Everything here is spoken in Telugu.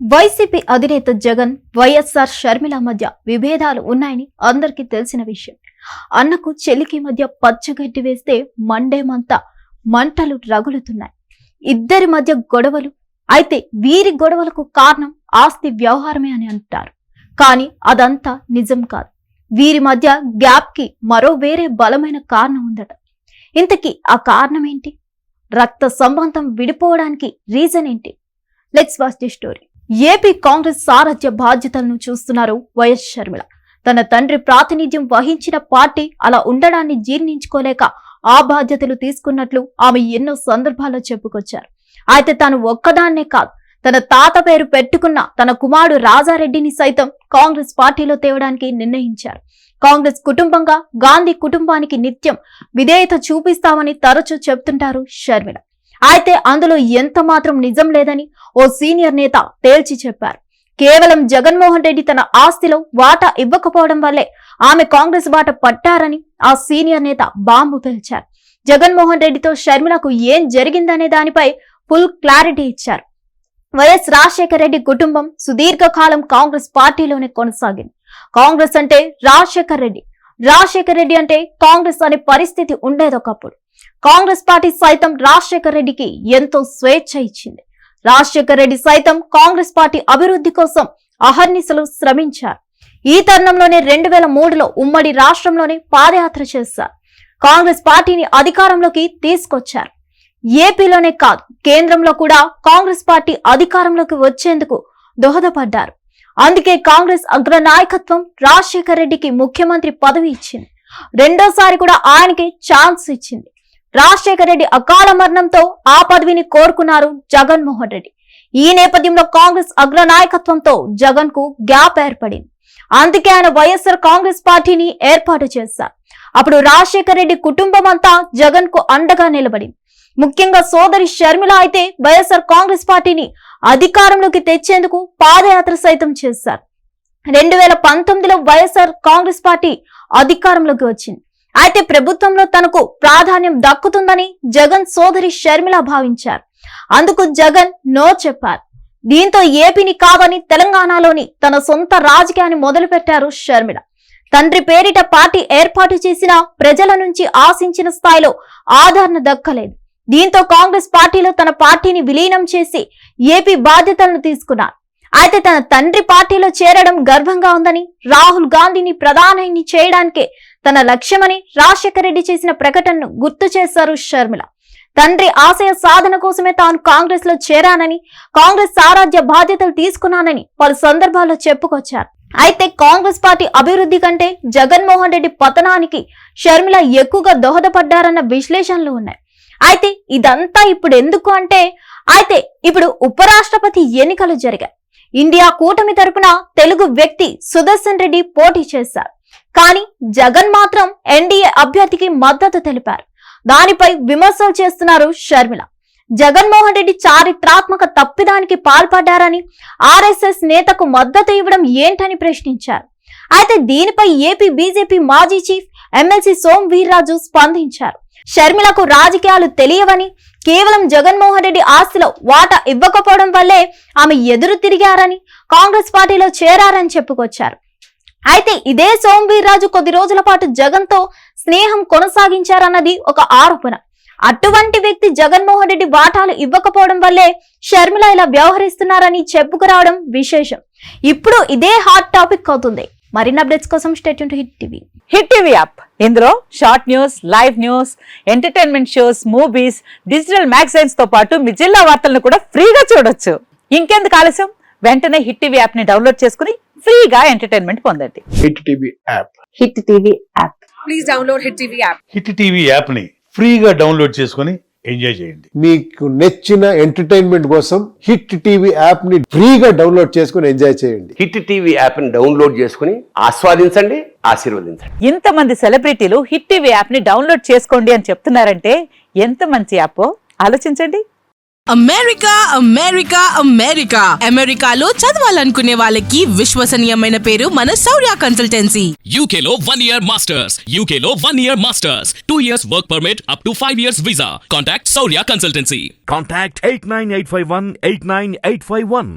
వైసీపీ అధినేత జగన్ వైఎస్ఆర్ షర్మిల మధ్య విభేదాలు ఉన్నాయని అందరికీ తెలిసిన విషయం. అన్నకు చెల్లికి మధ్య పచ్చగడ్డి వేస్తే మండేమంతా మంటలు రగులుతున్నాయి. ఇద్దరి మధ్య గొడవలు. అయితే వీరి గొడవలకు కారణం ఆస్తి వ్యవహారమే అని అంటారు. కానీ అదంతా నిజం కాదు. వీరి మధ్య గ్యాప్ కి మరో వేరే బలమైన కారణం ఉందట. ఇంతకీ ఆ కారణం ఏంటి? రక్త సంబంధం విడిపోవడానికి రీజన్ ఏంటి? Let's watch the story. AP Congress సారథ్య బాధ్యతలను చూస్తున్నారు వైఎస్ షర్మిల. తన తండ్రి ప్రాతినిధ్యం వహించిన పార్టీ అలా ఉండడాన్ని జీర్ణించుకోలేక ఆ బాధ్యతలు తీసుకున్నట్లు ఆమె ఎన్నో సందర్భాల్లో చెప్పుకొచ్చారు. అయితే తాను ఒక్కదాన్నే కాదు, తన తాత పేరు పెట్టుకున్న తన కుమారుడు రాజారెడ్డిని సైతం కాంగ్రెస్ పార్టీలో తేవడానికి నిర్ణయించారు. కాంగ్రెస్ కుటుంబంగా గాంధీ కుటుంబానికి నిత్యం విధేయత చూపిస్తామని తరచూ చెప్తుంటారు షర్మిల. అయితే అందులో ఎంత మాత్రం నిజం లేదని ఓ సీనియర్ నేత తేల్చి చెప్పారు. కేవలం జగన్మోహన్ రెడ్డి తన ఆస్తిలో వాటా ఇవ్వకపోవడం వల్లే ఆమె కాంగ్రెస్ బాట పట్టారని ఆ సీనియర్ నేత బాంబు పేల్చారు. జగన్మోహన్ రెడ్డితో షర్మిలకు ఏం జరిగిందనే దానిపై ఫుల్ క్లారిటీ ఇచ్చారు. వైఎస్ రాజశేఖర రెడ్డి కుటుంబం సుదీర్ఘకాలం కాంగ్రెస్ పార్టీలోనే కొనసాగింది. కాంగ్రెస్ అంటే రాజశేఖర రెడ్డి, రాజశేఖర రెడ్డి అంటే కాంగ్రెస్ అనే పరిస్థితి ఉండేదొకప్పుడు. కాంగ్రెస్ పార్టీ సైతం రాజశేఖర రెడ్డికి ఎంతో స్వేచ్ఛ ఇచ్చింది. రాజశేఖర రెడ్డి సైతం కాంగ్రెస్ పార్టీ అభివృద్ధి కోసం అహర్నిశలు శ్రమించారు. ఈ తరుణంలోనే 2003లో ఉమ్మడి రాష్ట్రంలోనే పాదయాత్ర చేశారు. కాంగ్రెస్ పార్టీని అధికారంలోకి తీసుకొచ్చారు. ఏపీలోనే కాదు, కేంద్రంలో కూడా కాంగ్రెస్ పార్టీ అధికారంలోకి వచ్చేందుకు దోహదపడ్డారు. అందుకే కాంగ్రెస్ అగ్రనాయకత్వం రాజశేఖర రెడ్డికి ముఖ్యమంత్రి పదవి ఇచ్చింది. రెండోసారి కూడా ఆయనకి ఛాన్స్ ఇచ్చింది. రాజశేఖర రెడ్డి అకాల మరణంతో ఆ పదవిని కోరుకున్నారు జగన్మోహన్ రెడ్డి. ఈ నేపథ్యంలో కాంగ్రెస్ అగ్రనాయకత్వంతో జగన్ కు గ్యాప్ ఏర్పడింది. అందుకే ఆయన వైఎస్ఆర్ కాంగ్రెస్ పార్టీని ఏర్పాటు చేశారు. అప్పుడు రాజశేఖర రెడ్డి కుటుంబం అంతా జగన్ కు అండగా నిలబడింది. ముఖ్యంగా సోదరి షర్మిల అయితే వైఎస్ఆర్ కాంగ్రెస్ పార్టీని అధికారంలోకి తెచ్చేందుకు పాదయాత్ర సైతం చేశారు. 2019లో వైఎస్ఆర్ కాంగ్రెస్ పార్టీ అధికారంలోకి వచ్చింది. అయితే ప్రభుత్వంలో తనకు ప్రాధాన్యం దక్కుతుందని జగన్ సోదరి షర్మిల భావించారు. అందుకు జగన్ నో చెప్పారు. దీంతో ఏపీని కాదని తెలంగాణలోని తన సొంత రాజకీయాన్ని మొదలుపెట్టారు షర్మిల. తండ్రి పేరిట పార్టీ ఏర్పాటు చేసిన ప్రజల నుంచి ఆశించిన స్థాయిలో ఆదరణ దక్కలేదు. దీంతో కాంగ్రెస్ పార్టీలో తన పార్టీని విలీనం చేసి ఏపీ బాధ్యతలను తీసుకున్నారు. అయితే తన తండ్రి పార్టీలో చేరడం గర్వంగా ఉందని, రాహుల్ గాంధీని ప్రధాని చేయడానికే తన లక్ష్యమని రాజశేఖర రెడ్డి చేసిన ప్రకటనను గుర్తు చేశారు షర్మిల. తండ్రి ఆశయ సాధన కోసమే తాను కాంగ్రెస్ లో చేరానని, కాంగ్రెస్ సారథ్య బాధ్యతలు తీసుకున్నానని పలు సందర్భాల్లో చెప్పుకొచ్చారు. అయితే కాంగ్రెస్ పార్టీ అభివృద్ధి కంటే జగన్మోహన్ రెడ్డి పతనానికి షర్మిల ఎక్కువగా దోహదపడ్డారన్న విశ్లేషణలు ఉన్నాయి. అయితే ఇదంతా ఇప్పుడు ఎందుకు అంటే, అయితే ఇప్పుడు ఉపరాష్ట్రపతి ఎన్నికలు జరిగాయి. ఇండియా కూటమి తరపున తెలుగు వ్యక్తి సుదర్శన్ రెడ్డి పోటీ చేశారు. కానీ జగన్ మాత్రం ఎన్డీఏ అభ్యర్థికి మద్దతు తెలిపారు. దానిపై విమర్శలు చేస్తున్నారు షర్మిల. జగన్మోహన్ రెడ్డి చారిత్రాత్మక తప్పిదానికి పాల్పడ్డారని, ఆర్ఎస్ఎస్ నేతకు మద్దతు ఇవ్వడం ఏంటని ప్రశ్నించారు. అయితే దీనిపై ఏపీ బీజేపీ మాజీ చీఫ్ ఎమ్మెల్సీ సోమ్ వీర్రాజు స్పందించారు. షర్మిలకు రాజకీయాలు తెలియవని, కేవలం జగన్మోహన్ రెడ్డి ఆస్తిలో వాటా ఇవ్వకపోవడం వల్లే ఆమె ఎదురు తిరిగారని, కాంగ్రెస్ పార్టీలో చేరారని చెప్పుకొచ్చారు. అయితే ఇదే సోమ్ వీర్రాజు కొద్ది రోజుల పాటు జగన్ తో స్నేహం కొనసాగించారన్నది ఒక ఆరోపణ. అటువంటి వ్యక్తి జగన్మోహన్ రెడ్డి వాటాలు ఇవ్వకపోవడం వల్లే షర్మిల ఇలా వ్యవహరిస్తున్నారని చెప్పుకురావడం విశేషం. ఇప్పుడు ఇదే హాట్ టాపిక్ అవుతుంది. మరిన్ని అప్డేట్స్ కోసం stay tune to Hit TV. Hit TV app, ఇందులో short news, live news, entertainment shows, movies, digital magazines తో పాటు మీ జిల్లా వార్తలను కూడా ఫ్రీగా చూడొచ్చు. ఇంకెందుకు ఆలస్యం, వెంటనే హిట్ టీవీ యాప్ ని డౌన్లోడ్ చేసుకుని ఫ్రీగా ఎంటర్టైన్మెంట్ పొందండి. Hit TV app. Hit TV app. Please download hit TV app. Hit TV app ని ఫ్రీగా డౌన్లోడ్ చేసుకుని ఎంజాయ్ చేయండి. మీకు నచ్చిన ఎంటర్టైన్మెంట్ కోసం హిట్ టీవీ యాప్ ని ఫ్రీగా డౌన్లోడ్ చేసుకుని ఎంజాయ్ చేయండి. హిట్ టీవీ యాప్ ని డౌన్లోడ్ చేసుకుని ఆస్వాదించండి, ఆశీర్వదించండి. ఇంతమంది సెలబ్రిటీలు హిట్ టీవీ యాప్ ని డౌన్లోడ్ చేసుకోండి అని చెప్తున్నారంటే ఎంత మంచి యాప్ ఆలోచించండి. అమెరికా అమెరికా అమెరికా అమెరికాలో చదవాలనుకునే వాళ్ళకి విశ్వసనీయమైన పేరు మన శౌర్య కన్సల్టెన్సీ. UK లో 1 year masters. UK లో 1 year masters. 2 years work permit up to 5 years visa. Contact Saurya Consultancy. Contact 89851 89851.